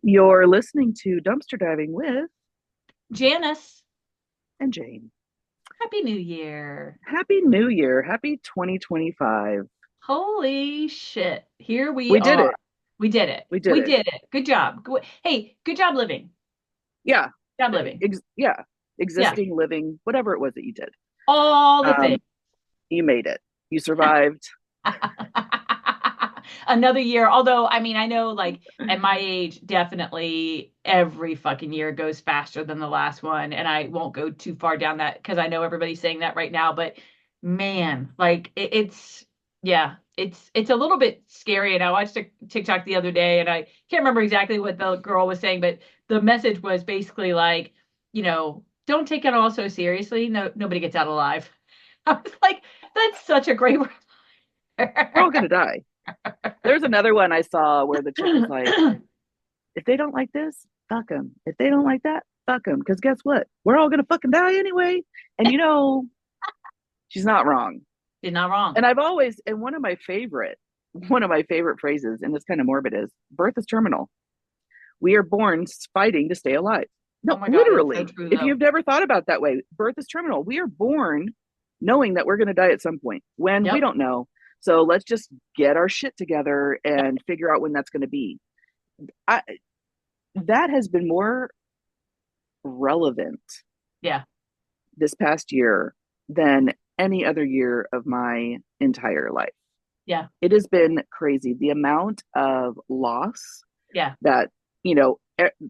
You're listening to Dumpster Diving with Janice, and Jane. Happy New Year. Happy New Year. Happy 2025. Holy shit. Here we We did are. it. We did it. We did We it. did it. Good job. Hey, good job living. Yeah. Good job living. Yeah. Yeah. Existing, living, whatever it was that you did. All the things. Um, you made it. You survived. Another year. Although, I mean, I know like at my age, definitely every fucking year goes faster than the last one. And I won't go too far down that because I know everybody's saying that right now. But man, like yeah, it's a little bit scary. And I watched a TikTok the other day and I can't remember exactly what the girl was saying, but the message was basically like, don't take it all so seriously. No, nobody gets out alive. I was like, that's such a great We're all going to die. There's another one I saw where the chick was like, if they don't like this, fuck them. If they don't like that, fuck them. Because guess what? We're all going to fucking die anyway. And she's not wrong. You're not wrong. And I've always, and one of my favorite phrases, and it's kind of morbid, is birth is terminal. We are born fighting to stay alive. Oh No, my God, it's so literally, true if though. you've never thought about that way, birth is terminal. We are born knowing that we're going to die at some point. When we Yep. don't know. So let's just get our shit together and figure out when that's going to be. I, that has been more relevant Yeah. this past year than any other year of my entire life. Yeah. It has been crazy. The amount of loss Yeah. that,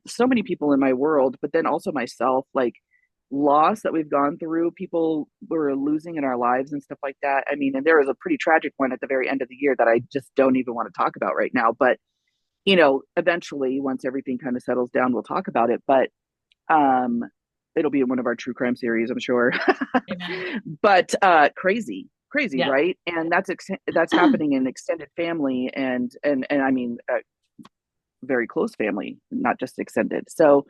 so many people in my world, but then also myself, like loss that we've gone through, people were losing in our lives and stuff like that. I mean, and there was a pretty tragic one at the very end of the year that I just don't even want to talk about right now. But, eventually, once everything kind of settles down, we'll talk about it. But um, it'll be in one of our true crime series, I'm sure. Amen. But crazy, Yeah. right? And that's happening in extended family and I mean, very close family, not just extended. So,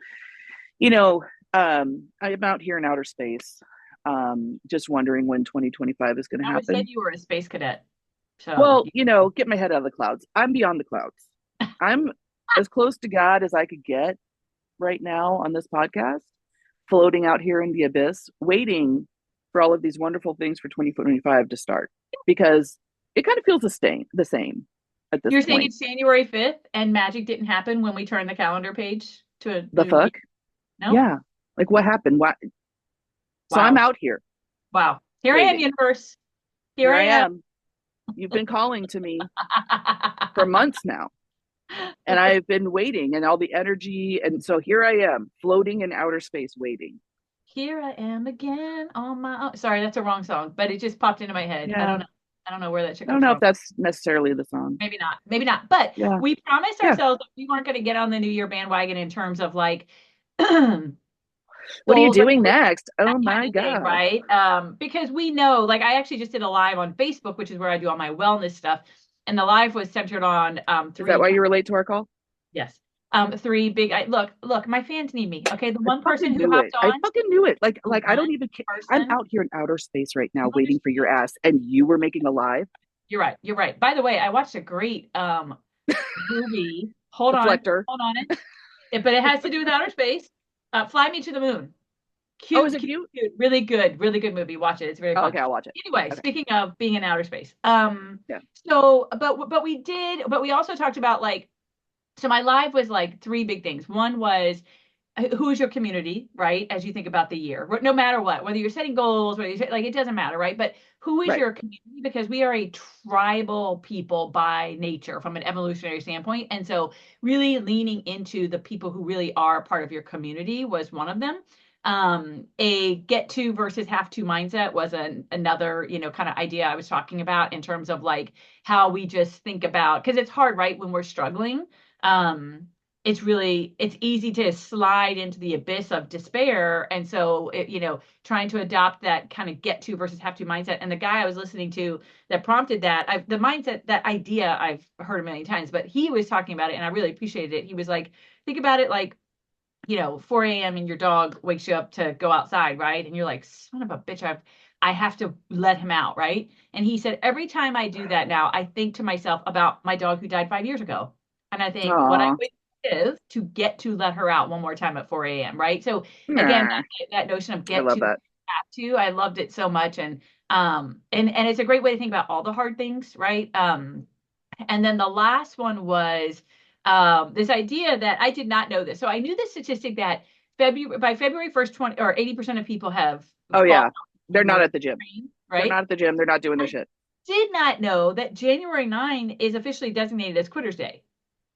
you know, I'm out here in outer space, just wondering when 2025 is going to I always said happen. you were a space cadet. So Well, get my head out of the clouds. I'm beyond the clouds. I'm as close to God as I could get right now on this podcast, floating out here in the abyss, waiting for all of these wonderful things for 2025 to start because it kind of feels the same at this you're saying point. it's January 5th and magic didn't happen when we turned the calendar page to a The new year? fuck? No? Yeah. Like what happened? What? So I'm Wow. out here Wow. Here I am, waiting. universe. Here Here I I am. am. You've been calling to me for months now. And I've been waiting and all the energy. And so here I am floating in outer space waiting. Here I am again on my own. Sorry, that's a wrong song, but it just popped into my head. I don't Yeah. know. I don't know where that shit I don't comes know if from. that's necessarily the song. Maybe not. Maybe not. But Yeah. we promised Yeah. ourselves that we weren't going to get on the New Year bandwagon in terms of like What are you goals, doing resolutions, next? that Oh kind my of thing, God. right? Because we know, like, I actually just did a live on Facebook, which is where I do all my wellness stuff, and the live was centered on Is that three why kind you of, were late to our call? yes, three big. Look, my fans need me. Okay, the I one person fucking who knew hopped it. I on, fucking knew it. the Like I one don't even care. I'm person, out here in outer space right you now waiting for your understand. ass and you were making a live You're right. You're right. By the way, I watched a great movie. Hold on, deflector. hold on but it has to do with outer space. Fly Me to the Moon. Oh, is Cute, it cute, cute? cute. Really good movie. Watch it. It's very Oh, fun. okay, I'll watch it. Anyway, Okay. speaking of being in outer space, Yeah. but we also talked about like, so my live was like three big things. One was who is your community, right? As you think about the year, no matter what, whether you're setting goals, whether like it doesn't matter, right? But who is Right. your community? Because we are a tribal people by nature from an evolutionary standpoint. And so really leaning into the people who really are part of your community was one of them. A get to versus have to mindset was another, kind of idea I was talking about in terms of like how we just think about, because it's hard, right? When we're struggling, it's easy to slide into the abyss of despair. And so trying to adopt that kind of get to versus have to mindset. And the guy I was listening to that prompted the mindset, that idea I've heard a million times, but he was talking about it and I really appreciated it. He was like, think about it like, 4 a.m. and your dog wakes you up to go outside, right? And you're like, son of a bitch, I have to let him out, right? And he said, every time I do that now, I think to myself about my dog who died 5 years ago. And I think what I Aw. live to get to let her out one more time at 4 a.m. Right. So again, Nah, that notion of I get love to that. have to, I loved it so much. And it's a great way to think about all the hard things, right? And then the last one was this idea that I did not know this. So I knew the statistic that February 1st, 20 or 80% of people have Oh fallen yeah, off they're the not road, at the gym. They're not right? at the gym. They're not doing their I shit. did not know that January 9 is officially designated as Quitter's Day.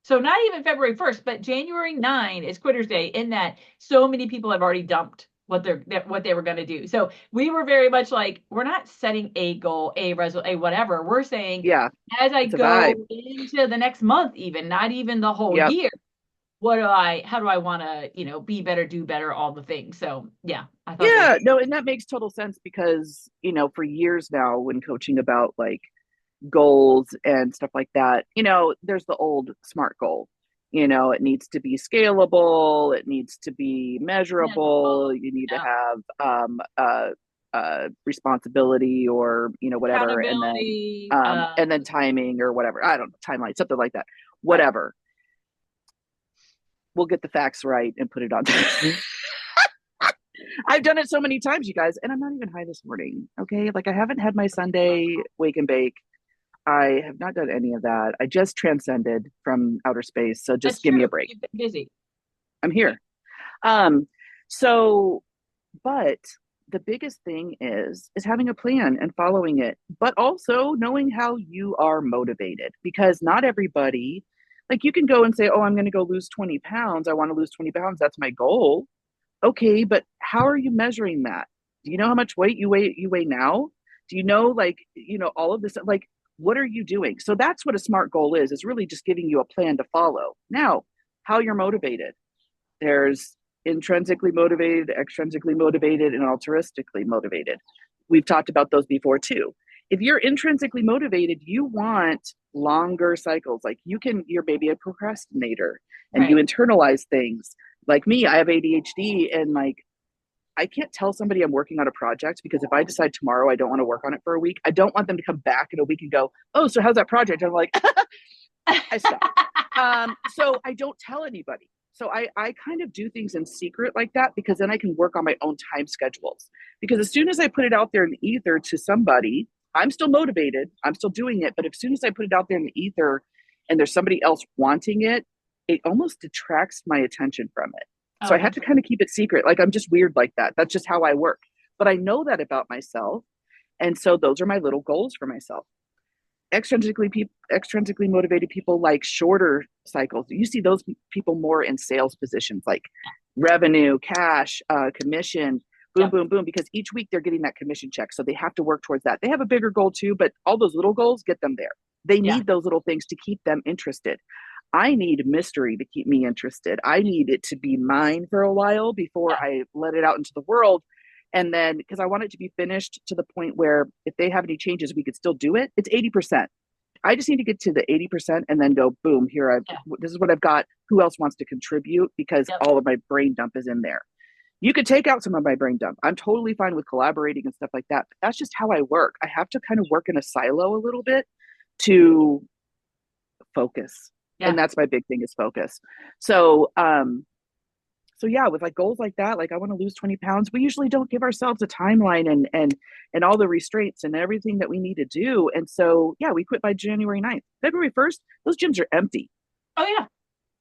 So not even February 1st, but January 9 is Quitter's Day in that so many people have already dumped what they were going to do. So we were very much like, we're not setting a goal, a whatever. We're saying Yeah, as I it's a vibe. go into the next month, even not even the whole Yep. year, how do I want to, be better, do better, all the things. So yeah, I thought those Yeah, were no, and that makes total sense because, for years now when coaching about like goals and stuff like that, there's the old SMART goal. It needs to be scalable, it needs to be measurable, measurable, you need to yeah, have responsibility or, whatever, accountability, and then timing or whatever. I don't know, timeline, something like that. right. Whatever. We'll get the facts right and put it on. I've done it so many times, you guys, and I'm not even high this morning. Okay. Like I haven't had my Sunday wake and bake. I have not done any of that. I just transcended from outer space. So That's just give me a true. break. You've been busy. I'm Yeah. here. Um, so, but the biggest thing is having a plan and following it, but also knowing how you are motivated because not everybody, like you can go and say, oh, I'm going to go lose 20 pounds. I want to lose 20 pounds. That's my goal. Okay, but how are you measuring that? Do you know how much weight you weigh now? Do you know like, all of this like what are you doing? So that's what a smart goal is really just giving you a plan to follow. Now, how you're motivated. There's intrinsically motivated, extrinsically motivated, and altruistically motivated. We've talked about those before too. If you're intrinsically motivated, you want longer cycles. Like you're maybe a procrastinator and you Right. internalize things. Like me, I have ADHD and like I can't tell somebody I'm working on a project because if I decide tomorrow I don't want to work on it for a week, I don't want them to come back in a week and go, "Oh, so how's that project?" I'm like, I stopped. So I don't tell anybody. So I kind of do things in secret like that because then I can work on my own time schedules. Because as soon as I put it out there in the ether to somebody, I'm still motivated. I'm still doing it. But as soon as I put it out there in the ether and there's somebody else wanting it, it almost detracts my attention from it. So Oh, I have to absolutely. kind of keep it secret. Like I'm just weird like that. That's just how I work. But I know that about myself. And so those are my little goals for myself. Extrinsically motivated people like shorter cycles. You see those people more in sales positions like revenue, cash, commission, boom, Yep. boom, boom, because each week they're getting that commission check. So they have to work towards that. They have a bigger goal too, but all those little goals get them there. They Yeah. need those little things to keep them interested. I need mystery to keep me interested. I need it to be mine for a while before Yeah. I let it out into the world. And then, because I want it to be finished to the point where if they have any changes, we could still do it. It's 80%. I just need to get to the 80% and then go, boom, here, Yeah. this is what I've got. Who else wants to contribute? Because Yep. all of my brain dump is in there. You could take out some of my brain dump. I'm totally fine with collaborating and stuff like that. But that's just how I work. I have to kind of work in a silo a little bit to focus. And Yeah. that's my big thing is focus. So yeah, with like goals like that, like I want to lose 20 pounds, we usually don't give ourselves a timeline and all the restraints and everything that we need to do. And so yeah, we quit by January 9th. February 1st, those gyms are empty. Oh yeah.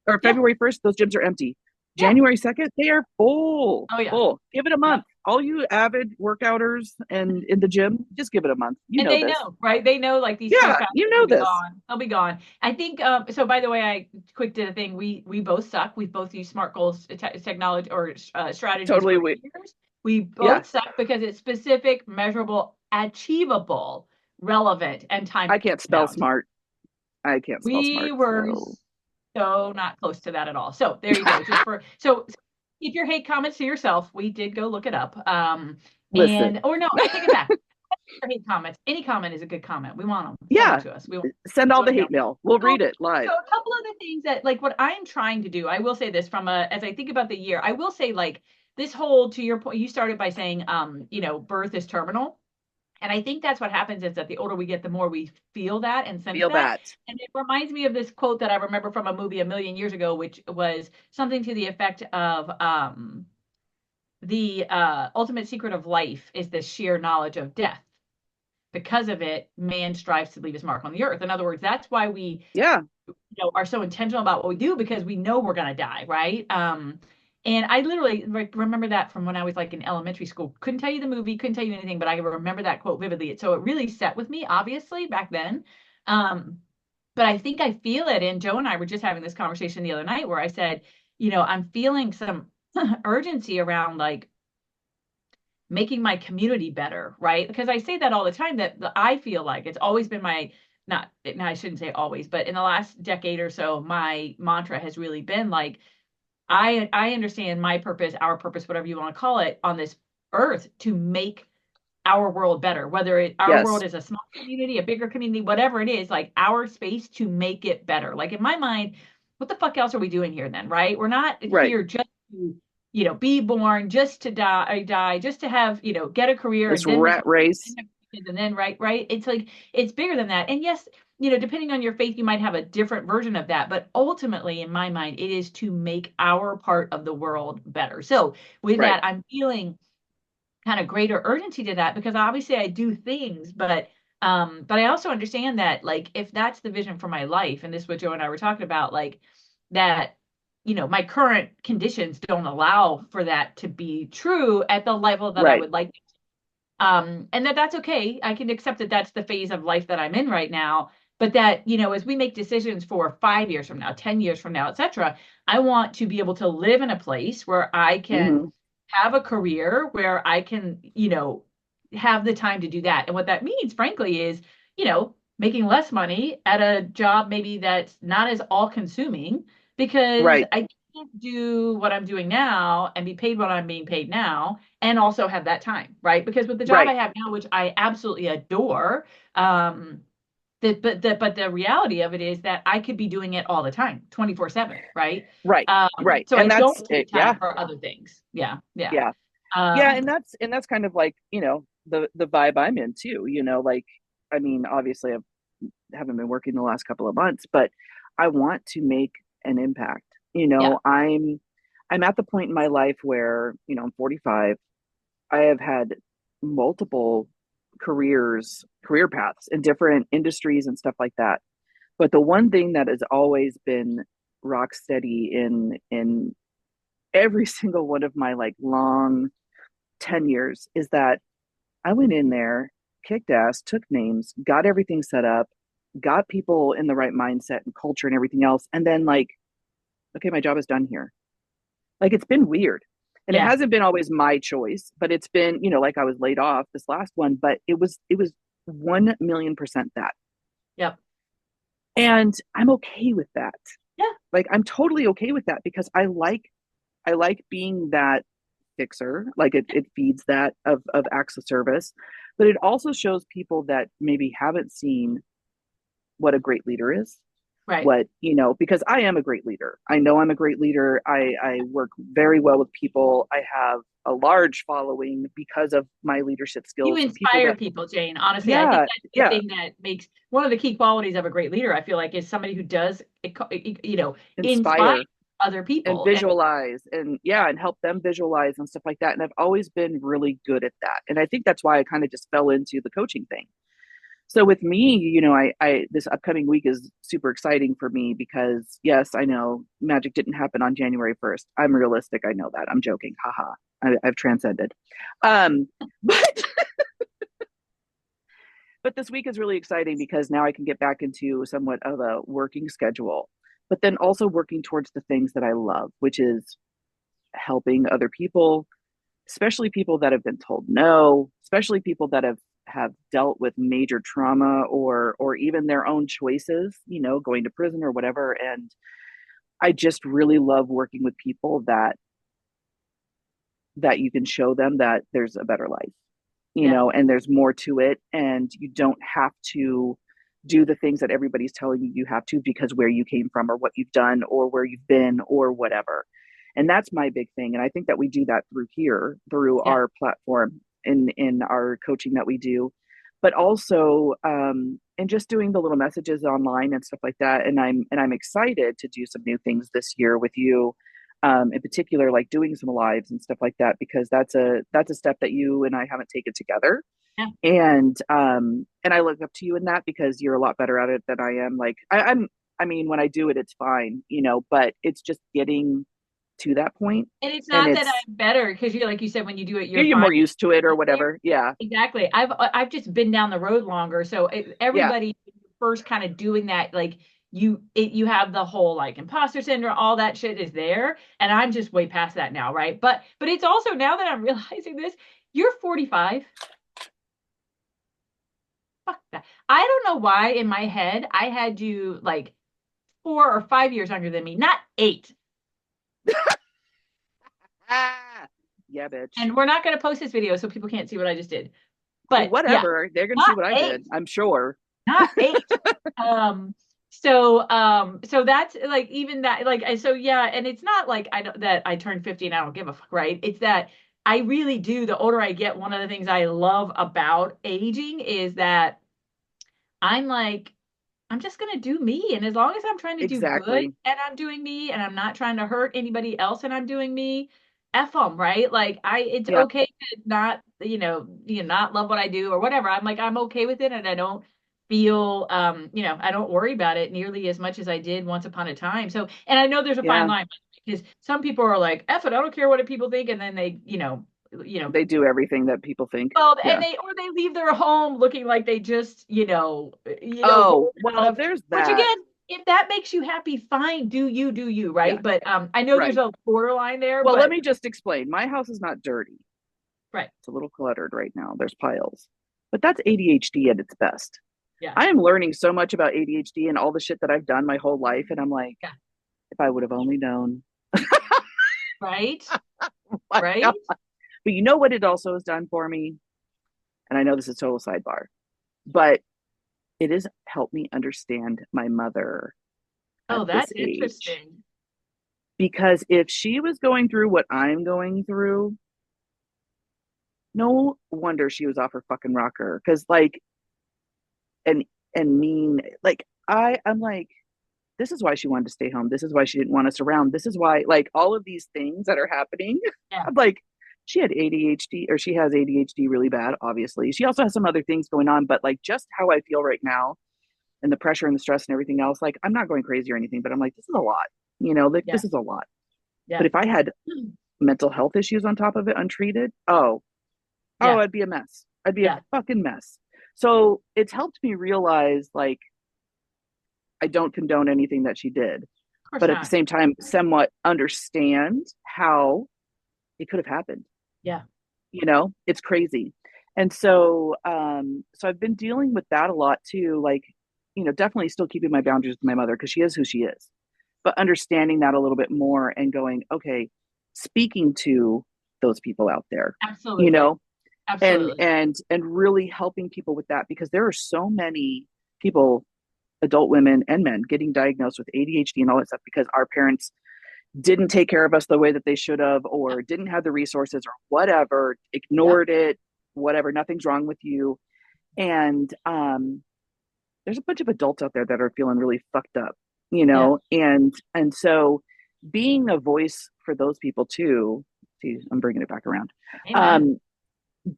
Or Yeah. February 1st, those gyms are empty. Yeah. January 2nd, they are full. Oh yeah. Full. Give it a Yeah. month. All you avid workouters and in the gym, just give it a month. You And know they this. know, right? They know like these 20 Yeah, pounds you will know be this. gone. They'll be gone. I think so by the way, I quick did a thing. We both suck. We've both used smart goals technology or strategies Totally for we years. We yeah. both suck because it's specific, measurable, achievable, relevant, and time I can't spell bound. smart. I can't spell We smart. were So so not close to that at all. So there you go. Just for so keep your hate comments to yourself. We did go look it up. listen. And or no, I take it back. Hate comments. Any comment is a good comment. We want them. Send them Yeah. to us. Send We all want the to hear hate 'em. mail. We'll So, read it live. so a couple of the things that like what I'm trying to do, I will say this from a as I think about the year, I will say like this whole to your point, you started by saying birth is terminal. And I think that's what happens is that the older we get, the more we feel that and sense Feel that. that. And it reminds me of this quote that I remember from a movie a million years ago, which was something to the effect of the ultimate secret of life is the sheer knowledge of death. Because of it, man strives to leave his mark on the earth. In other words, that's why we Yeah. are so intentional about what we do because we know we're going to die, right? And I literally remember that from when I was like in elementary school. Couldn't tell you the movie, couldn't tell you anything, but I remember that quote vividly. So it really set with me, obviously, back then. Um, but I think I feel it. And Joe and I were just having this conversation the other night where I said, I'm feeling some urgency around like making my community better, right? Because I say that all the time that I feel like it's always been my not no, I shouldn't say always, but in the last decade or so, my mantra has really been like I understand my purpose, our purpose, whatever you want to call it, on this earth to make our world better. Whether our world Yes. is a small community, a bigger community, whatever it is, like our space to make it better. Like in my mind, what the fuck else are we doing here then, right? We're not Right. here just to be born, just to die, just to have, get a career This and then rat retire race. and then right. It's like it's bigger than that. And yes, depending on your faith, you might have a different version of that. But ultimately, in my mind, it is to make our part of the world better. So with Right. that, I'm feeling kind of greater urgency to that because obviously I do things, but I also understand that like if that's the vision for my life, and this is what Joe and I were talking about, like that, my current conditions don't allow for that to be true at the level that I Right. would like. And that's okay. I can accept that that's the phase of life that I'm in right now. But that, as we make decisions for 5 years from now, 10 years from now, et cetera, I want to be able to live in a place where I can Hmm. have a career, where I can, have the time to do that. And what that means, frankly, is, making less money at a job maybe that's not as all consuming because Right. I can't do what I'm doing now and be paid what I'm being paid now and also have that time, right? Because with the job I Right. have now, which I absolutely adore, um, but the reality of it is that I could be doing it all the time, 24/7, right? Right. Right. So I And don't that's take it. time Yeah. for other things. Yeah, yeah. Yeah. Yeah. Um, And that's kind of like, the vibe I'm in too, like, I mean, obviously haven't been working the last couple of months, but I want to make an impact. yeah, I'm at the point in my life where, I'm 45. I have had multiple career paths in different industries and stuff like that. But the one thing that has always been rock steady in every single one of my like long tenures is that I went in there, kicked ass, took names, got everything set up, got people in the right mindset and culture and everything else. And then, like, okay, my job is done here. Like, it's been weird. And it yeah, hasn't been always my choice, but it's been, like I was laid off this last one, but it was 1,000,000% that. yep, And I'm okay with that. yeah, Like, I'm totally okay with that because I like being that fixer. Like it feeds that of acts of service, but it also shows people that maybe haven't seen what a great leader is. right. What, because I am a great leader. I know I'm a great leader. I work very well with people. I have a large following because of my leadership You skills and people inspire that, people, Jane. Honestly, I think yeah, that's the yeah, thing that makes one of the key qualities of a great leader, I feel like, is somebody who does, inspire inspire other and people. And visualize and yeah, and help them visualize and stuff like that. And I've always been really good at that. And I think that's why I kind of just fell into the coaching thing. So with me, I this upcoming week is super exciting for me because yes, I know magic didn't happen on January 1st. I'm realistic. I know that. I'm joking. Haha. I've transcended. Um, but but this week is really exciting because now I can get back into somewhat of a working schedule, but then also working towards the things that I love, which is helping other people, especially people that have been told no, especially people that have dealt with major trauma or even their own choices, going to prison or whatever. And I just really love working with people that you can show them that there's a better life, yeah, and there's more to it, and you don't have to do the things that everybody's telling you have to because where you came from or what you've done or where you've been or whatever. And that's my big thing. And I think that we do that through here, through yeah, our platform in our coaching that we do. but also and just doing the little messages online and stuff like that. And I'm excited to do some new things this year with you, in particular, like doing some lives and stuff like that, because that's a step that you and I haven't taken together. Yeah. And I look up to you in that because you're a lot better at it than I am. Like I mean, when I do it, it's fine, but it's just getting to that point, And it's and not that it's I'm better because you, like you said, when you do it, you're you're fine. more used to it or whatever. Yeah, Exactly. I've just been down the road longer. So yeah, everybody first kind of doing that, like you have the whole like imposter syndrome, all that shit is there, and I'm just way past that now, right? But it's also now that I'm realizing this, you're 45. Fuck that. I don't know why in my head I had you like 4 or 5 years younger than me, not 8. ah, yeah, bitch. And we're not going to post this video so people can't see what I just did. Well, But yeah, whatever. They're gonna see not what I eight. did, I'm sure. Not 8. So that's like even that like and so yeah, and it's not like I don't that I turned 50 and I don't give a fuck, right? It's that I really do. The older I get, one of the things I love about aging is that I'm like I'm just gonna do me. And as long as I'm trying to do good Exactly. and I'm doing me and I'm not trying to hurt anybody else and I'm doing me, F them, right? Like it's Yeah, okay to not, not love what I do or whatever. I'm like, I'm okay with it and I don't feel, I don't worry about it nearly as much as I did once upon a time. So, and I know there's a fine yeah. line because some people are like, F it, I don't care what people think. And then they, you know, They do everything that people think. well, and Yeah. they leave their home looking like they just, Oh, rolled out well, of, there's which that. again, if that makes you happy, fine, do you, Yeah, right? But I know there's right. a borderline there, Well, let but me just explain. My house is not dirty. right. It's a little cluttered right now. There's piles. But that's ADHD at its best. Yeah. I am learning so much about ADHD and all the shit that I've done my whole life. And I'm like, Yeah. if I would have only known. Right. My Right. God. But you know what it also has done for me? And I know this is a total sidebar, but it has helped me understand my mother at Oh, this that's age. interesting. Because if she was going through what I'm going through, no wonder she was off her fucking rocker. Because like, and mean, like I'm like, this is why she wanted to stay home. This is why she didn't want us around. This is why, like, all of these things that are happening. Yeah. I'm like, she had ADHD, or she has ADHD really bad. Obviously, she also has some other things going on. But like, just how I feel right now, and the pressure and the stress and everything else, like, I'm not going crazy or anything, but I'm like, this is a lot. Like, Yeah. this is a lot. But Yeah. if I had mental health issues on top of it untreated, Yeah. I'd be a mess. I'd be a Yeah. fucking mess. So it's helped me realize, like, I don't condone anything that she did, Of course but at the not. same time, somewhat understand how it could have happened. Yeah. It's crazy. And so I've been dealing with that a lot too. Like, definitely still keeping my boundaries with my mother because she is who she is, but understanding that a little bit more and going, okay, speaking to those people out there, you Absolutely. know, and Absolutely. really helping people with that, because there are so many people, adult women and men, getting diagnosed with ADHD and all that stuff because our parents didn't take care of us the way that they should have, or didn't have the resources, or whatever, Yep. ignored it, whatever, nothing's wrong with you. And there's a bunch of adults out there that are feeling really fucked up, Yeah. and so being a voice for those people too. See, I'm bringing it back around. Amen. um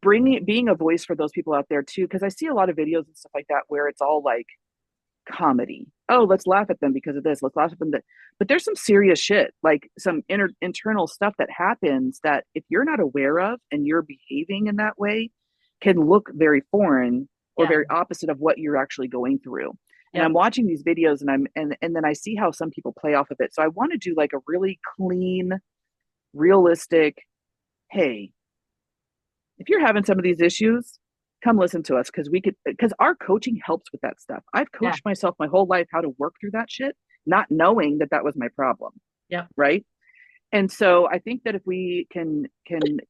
bringing being a voice for those people out there too, because I see a lot of videos and stuff like that where it's all like comedy. Oh, let's laugh at them because of this. Let's laugh at them. That, but there's some serious shit, like some internal stuff that happens that if you're not aware of and you're behaving in that way, can look very foreign or Yeah. very opposite of what you're actually going through. And I'm Yep. watching these videos and and then I see how some people play off of it. So I want to do like a really clean, realistic, hey, if you're having some of these issues, come listen to us, because our coaching helps with that stuff. I've Yeah. coached myself my whole life how to work through that shit, not knowing that that was my problem, Yep. right? And so I think that if we can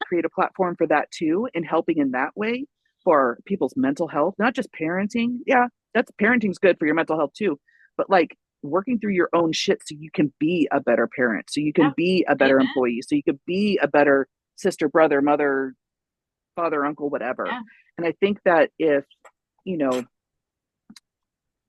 create a platform for that too, and helping in that way for people's mental health, not just parenting. Yeah, that's parenting's good for your mental health too, but like working through your own shit so you can be a better parent, so you can Yeah. be a better Amen. employee, so you can be a better sister, brother, mother, father, uncle, whatever. Yeah. And I think that if you know,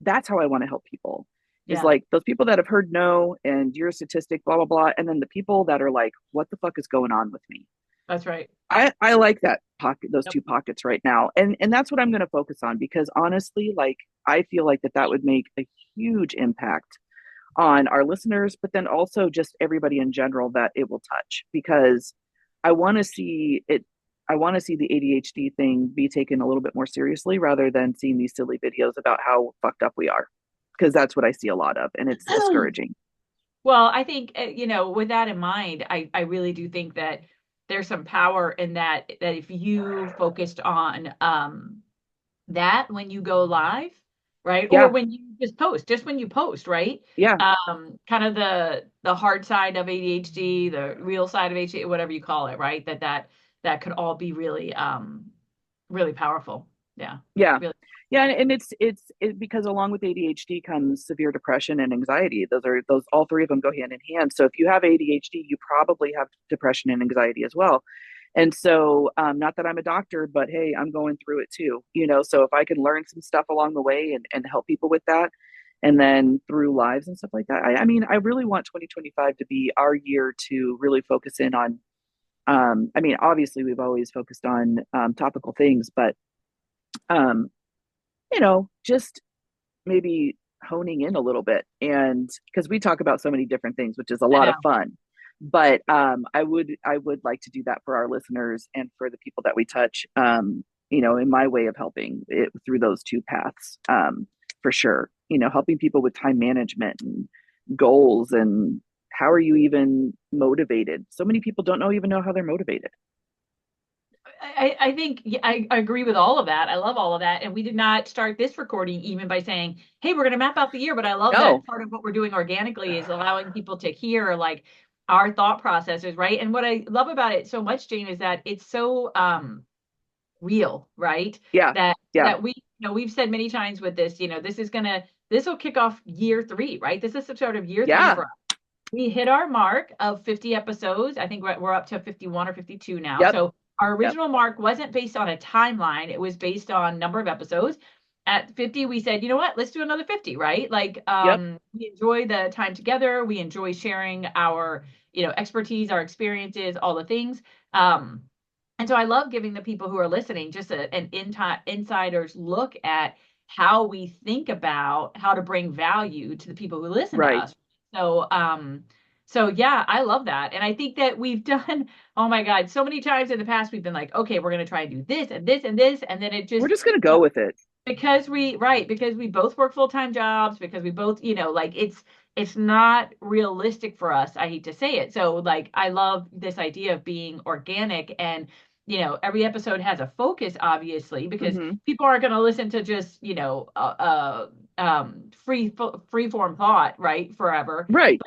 that's how I want to help people, is Yeah, like those people that have heard no and you're a statistic, blah, blah, blah. And then the people that are like, what the fuck is going on with me? that's right. I like that pocket, those Yep. two pockets right now. And that's what I'm going to focus on because honestly, like, I feel like that would make a huge impact on our listeners, but then also just everybody in general that it will touch because I want to see it. I want to see the ADHD thing be taken a little bit more seriously rather than seeing these silly videos about how fucked up we are. Because that's what I see a lot of, and it's discouraging. Well, I think with that in mind, I really do think that there's some power in that if you focused on that when you go live, right? Or Yeah, when you just when you post, right? yeah, Kind of the hard side of ADHD, the real side of ADHD, whatever you call it, right? That could all be really really powerful. Yeah. yeah. Really. Yeah, and it's because along with ADHD comes severe depression and anxiety. Those all three of them go hand in hand. So if you have ADHD, you probably have depression and anxiety as well. And so, not that I'm a doctor, but hey, I'm going through it too. So if I can learn some stuff along the way and help people with that, and then through lives and stuff like that, I mean, I really want 2025 to be our year to really focus in on. I mean, obviously, we've always focused on topical things, but um, just maybe honing in a little bit. And because we talk about so many different things, which is a I lot of know. fun. But I would like to do that for our listeners and for the people that we touch. In my way of helping it through those two paths, for sure. Helping people with time management and goals and how are you even motivated? So many people don't even know how they're motivated. I think yeah, I agree with all of that. I love all of that. And we did not start this recording even by saying, hey, we're going to map out the year. But I love that No, part of what we're doing organically is allowing people to hear like our thought processes, right? And what I love about it so much, Jane, is that it's so real, right? yeah, yeah, That we've said many times with this, this will kick off year three, right? This is the sort of year three yeah, for us. We hit our mark of 50 episodes. I think we're up to 51 or 52 now. yep, So our yep, original mark wasn't based on a timeline. It was based on number of episodes. At 50, we said, you know what? Let's do another 50, right? Like yep, we enjoy the time together. We enjoy sharing our, expertise, our experiences, all the things. Um, and so I love giving the people who are listening just an insider's look at how we think about how to bring value to the people who listen to right. us. So, so yeah, I love that. And I think that we've done, oh my God, so many times in the past, we've been like, okay, we're going to try and do this and this and this. And then it We're just, just gonna you go know, with it. because we both work full-time jobs, because we both, like it's not realistic for us. I hate to say it. So like, I love this idea of being organic and, every episode has a focus, obviously, because Hmm. people aren't going to listen to just, free form thought, right, forever. Right.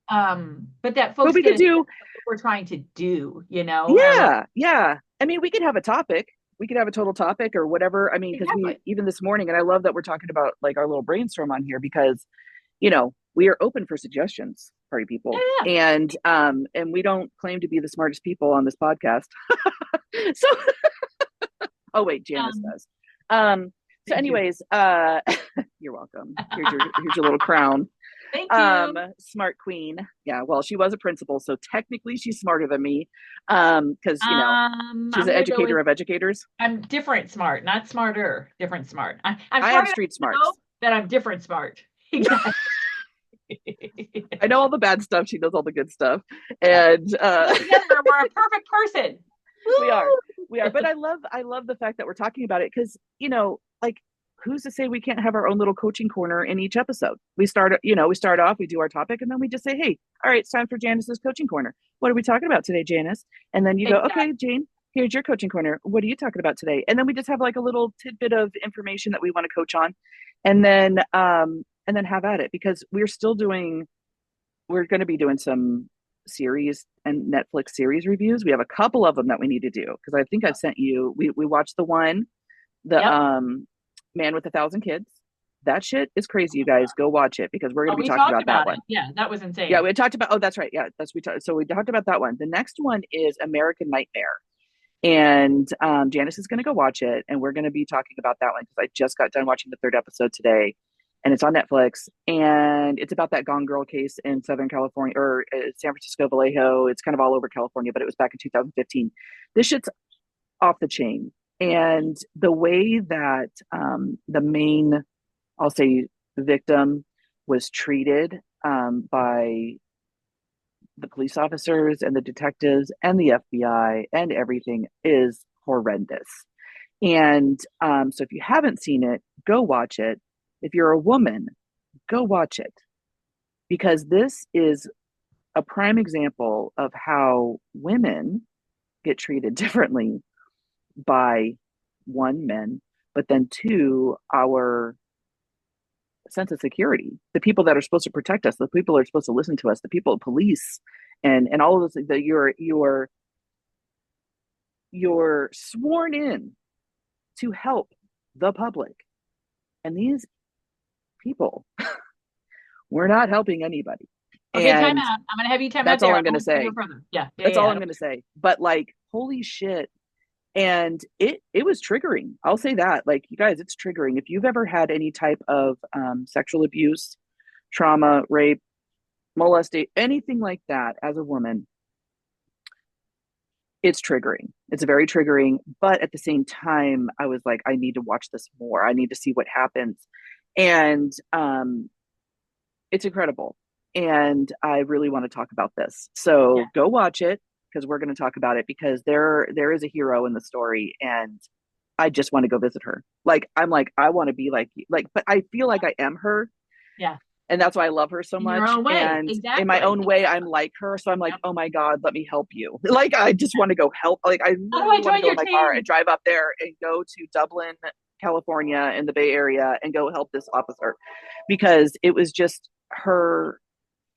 But that But folks we get could a sense do, of what we're trying to do, and I love yeah, yeah. I mean, we could have a topic. We could have a total topic or whatever. I mean, because we exactly. even this morning, and I love that we're talking about like our little brainstorm on here because we are open for suggestions, party Yeah, people, yeah. and we don't claim to be the smartest people on this podcast. So, oh wait, Janice Um, does. So, thank you. anyways, you're welcome. Here's your little crown. Thank you. Smart queen. Yeah, well, she was a principal, so technically she's smarter than me. Because she's I'm an gonna go educator with of educators. I'm different smart, not smarter, different smart. I'm I have smart enough street to know smarts. that I'm different smart. Exactly. I know all the bad stuff. She knows all the good stuff, and Put it together, we're a perfect person. we are, Woo! we are. But I love the fact that we're talking about it because like who's to say we can't have our own little coaching corner in each episode? We start off, we do our topic, and then we just say, hey, all right, it's time for Janice's coaching corner. What are we talking about today, Janice? And then you go, okay, Exactly. Jane, here's your coaching corner. What are you talking about today? And then we just have like a little tidbit of information that we want to coach on, and then have at it because we're going to be doing some series and Netflix series reviews. We have a couple of them that we need to do because I think I've sent you. We watched the Yep. Man with 1,000 Kids. That shit is crazy, you guys. Go watch it because we're going Oh, to be we talking talked about that about one. it. Yeah, that was Yeah, insane. we had talked about. Oh, that's right. Yeah, so we talked about that one. The next one is American Nightmare, And Janice is going to go watch it, and we're going to be talking about that one because I just got done watching the third episode today, and it's on Netflix, and it's about that Gone Girl case in Southern California or San Francisco, Vallejo. It's kind of all over California, but it was back in 2015. This shit's off the chain, and the way that the main, I'll say, victim was treated by the police officers and the detectives and the FBI and everything is horrendous. And so if you haven't seen it, go watch it. If you're a woman, go watch it because this is a prime example of how women get treated differently by one, men, but then two, our sense of security, the people that are supposed to protect us, the people that are supposed to listen to us, the people, police, and all of those things that you're sworn in to help the public, and these people we're not helping anybody. Okay, time And out. I'm gonna have you time out that's all there. I'm I going to won't go no say. further. Yeah, yeah, That's all yeah. I'm going to say. But like, holy shit. And it was triggering. I'll say that. Like, you guys, it's triggering. If you've ever had any type of sexual abuse, trauma, rape, molestation, anything like that as a woman, it's triggering. It's very triggering. But at the same time, I was like, I need to watch this more. I need to see what happens. And it's incredible. And I really want to talk about this. Yeah. So go watch it because we're going to talk about it because there is a hero in the story and I just want to go visit her. Like I'm like I want to be like but I feel like I am her Yeah. and that's why I love her so In your much own way. and in my Exactly. own way I'm like her so I'm like Yep. oh my god let me help you. Like I just want to go help like I How do I literally want to join go your in my car and team? drive up there and go to Dublin, California in the Bay Area and go help this officer because it was just her.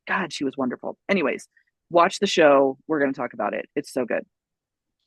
God, she was wonderful. Anyways, watch the show. We're going to talk about it. It's so good.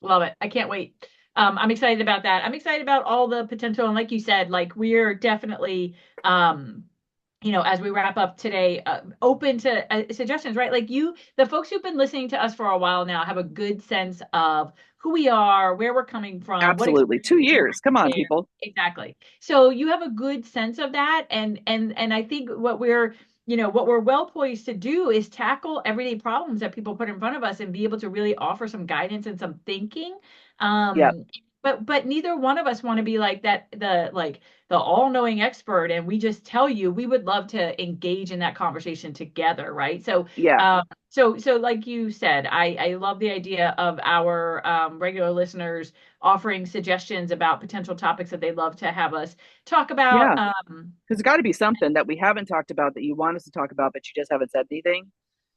Love it. I can't wait. I'm excited about that. I'm excited about all the potential. And like you said, like we're definitely, as we wrap up today, open to suggestions, right? Like the folks who've been listening to us for a while now have a good sense of who we are, where we're coming from, what Absolutely. experiences 2 years. Come we're on, there. people. Exactly. So you have a good sense of that. And I think what we're well poised to do is tackle everyday problems that people put in front of us and be able to really offer some guidance and some thinking. Yep. Um, but neither one of us want to be like that, the all-knowing expert, and we just tell you. We would love to engage in that conversation together, right? So Yeah. so like you said, I love the idea of our regular listeners offering suggestions about potential topics that they'd love to have us talk about. Yeah. Because it's got to be something that we haven't talked about that you want us to talk about, but you just haven't said anything.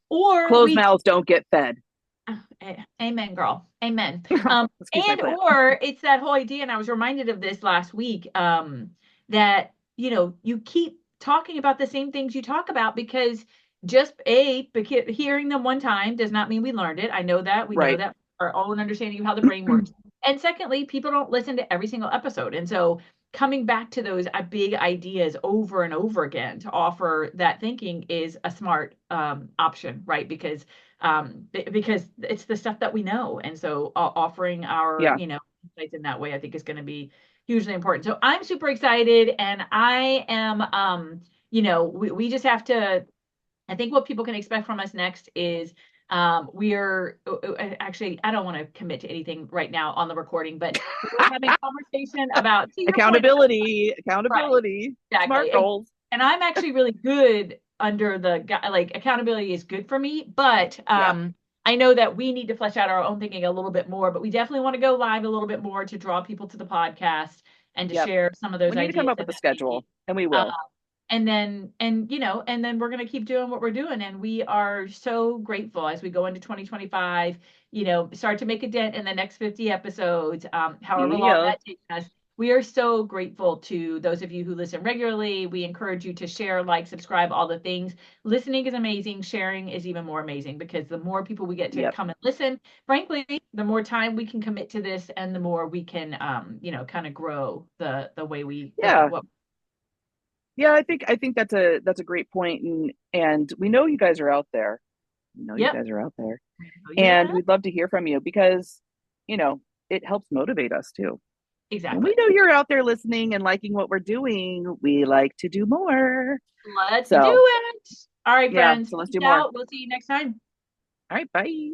Or Closed we mouths don't get fed. Amen, girl. Amen. Excuse my And French. or it's that whole idea, and I was reminded of this last week, that you keep talking about the same things you talk about because hearing them one time does not mean we learned it. I know that. We know Right. that our own understanding of how the brain works. And secondly, people don't listen to every single episode. And so coming back to those big ideas over and over again to offer that thinking is a smart option, right? Because it's the stuff that we know, and so offering our Yeah. insights in that way, I think, is going to be hugely important. So I'm super excited, and I am we just have to. I think what people can expect from us next is we're actually, I don't want to commit to anything right now on the recording, but we're having a conversation about, to your point, Accountability. right, Accountability. exactly. Smart And goals. and I'm actually really good under like accountability is good for me, but Yeah. I know that we need to flesh out our own thinking a little bit more, but we definitely want to go live a little bit more to draw people to the podcast and to Yep. share some of We those need to come ideas up and with a that thinking. schedule, and we Uh, will. and then we're going to keep doing what we're doing, and we are so grateful as we go into 2025, start to make a dent in the next 50 episodes, however long Yeah. that takes us. We are so grateful to those of you who listen regularly. We encourage you to share, like, subscribe, all the things. Listening is amazing. Sharing is even more amazing because the more people we get to Yep. come and listen, frankly, the more time we can commit to this and the more we can, kind of grow the way Yeah. what. Yeah, I think that's a great point, and we know you guys are out there. We know you Yep. guys are out there, Oh, and yeah. we'd love to hear from you because, you know, it helps motivate us too. And we Exactly. know you're out there listening and liking what we're doing. We like to do more. Let's do So, it. All right, yeah, friends. so let's Peace do more. out. We'll see you next time. All right, bye.